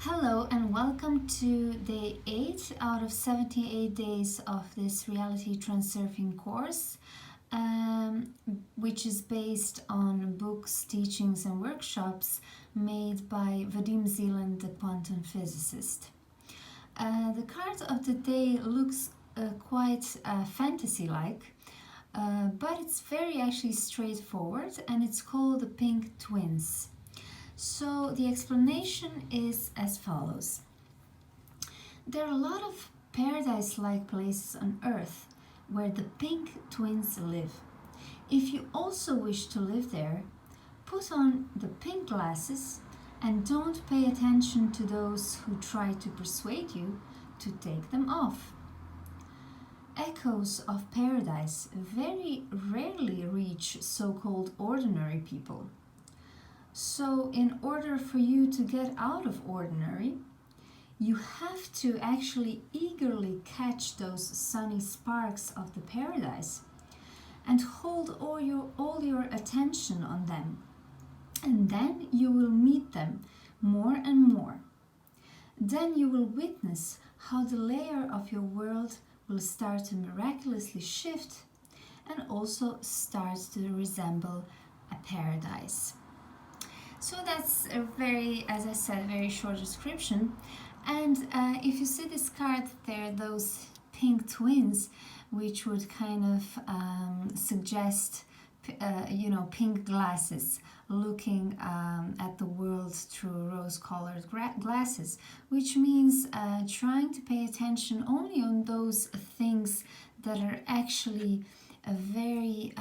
Hello and welcome to day 8 out of 78 days of this Reality Transurfing course, which is based on books, teachings and workshops made by Vadim Zeland, the quantum physicist. The card of the day looks quite fantasy-like, but it's very actually straightforward, and it's called the Pink Twins. So the explanation is as follows. There are a lot of paradise-like places on Earth where the pink twins live. If you also wish to live there, put on the pink glasses and don't pay attention to those who try to persuade you to take them off. Echoes of paradise very rarely reach so-called ordinary people. So in order for you to get out of ordinary, you have to actually eagerly catch those sunny sparks of the paradise and hold all your attention on them. And then you will meet them more and more. Then you will witness how the layer of your world will start to miraculously shift and also start to resemble a paradise. So that's a as I said, very short description. And if you see this card, there are those pink twins, which would kind of suggest, pink glasses, looking at the world through rose-colored glasses, which means trying to pay attention only on those things that are actually very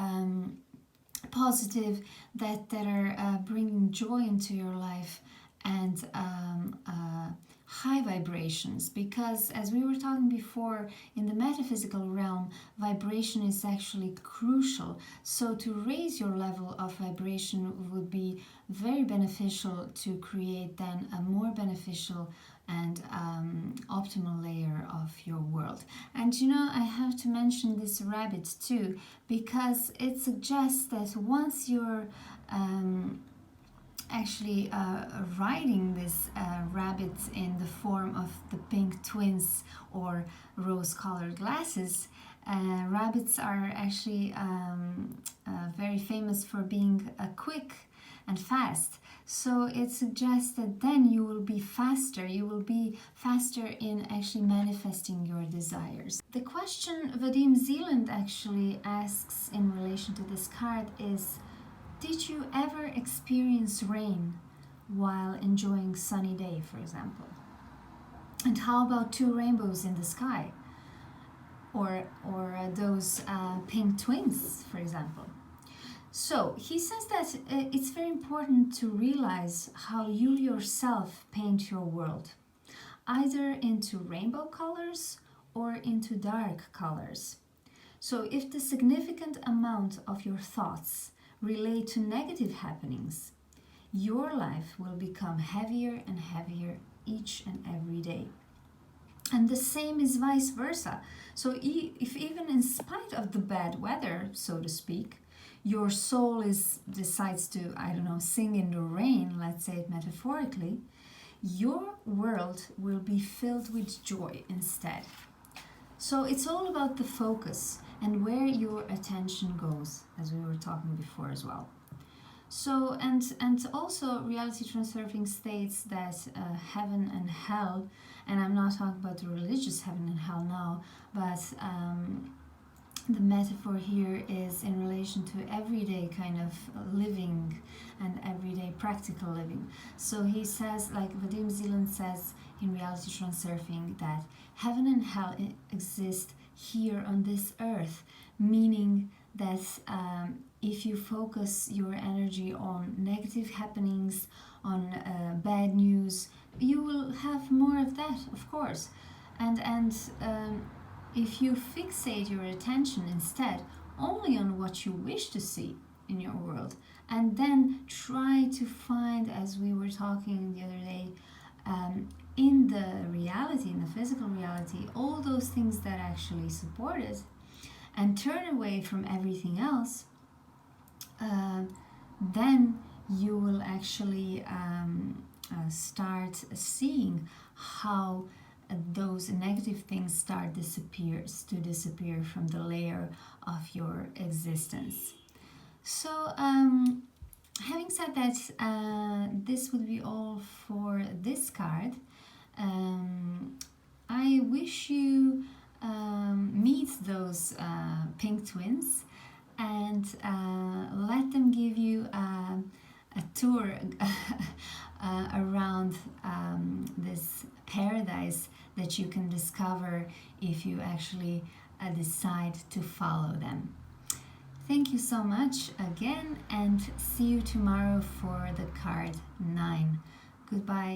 positive, that are bringing joy into your life, and high vibrations, because as we were talking before, in the metaphysical realm, vibration is actually crucial. So to raise your level of vibration would be very beneficial to create then a more beneficial and optimal layer of your world. And I have to mention this rabbit too, because it suggests that once you're actually riding this rabbit in the form of the pink twins or rose-colored glasses, rabbits are actually very famous for being quick and fast. So it suggests that then you will be faster in actually manifesting your desires. The question Vadim Zeland actually asks in relation to this card is, did you ever experience rain while enjoying sunny day, for example? And how about two rainbows in the sky? Or those pink twins, for example? So he says that it's very important to realize how you yourself paint your world, either into rainbow colors or into dark colors. So if the significant amount of your thoughts relate to negative happenings, your life will become heavier and heavier each and every day. And the same is vice versa. So if even in spite of the bad weather, so to speak, your soul decides to, sing in the rain, let's say it metaphorically, your world will be filled with joy instead. So it's all about the focus and where your attention goes, as we were talking before as well. So, and also Reality Transurfing states that heaven and hell, and I'm not talking about the religious heaven and hell now, but the metaphor here is in relation to everyday kind of living and everyday practical living. So he says, like Vadim Zeland says in Reality Transurfing, that heaven and hell exist here on this earth, meaning that if you focus your energy on negative happenings, on bad news, you will have more of that, of course. And if you fixate your attention instead only on what you wish to see in your world, and then try to find, as we were talking the other day, in the reality, in the physical reality, all those things that actually support it, and turn away from everything else, then you will actually start seeing how those negative things to disappear from the layer of your existence. So, having said that, this would be all for this card. I wish you meet those pink twins and let them give you a tour around this paradise that you can discover if you actually decide to follow them. Thank you so much again, and see you tomorrow for the card 9. Goodbye.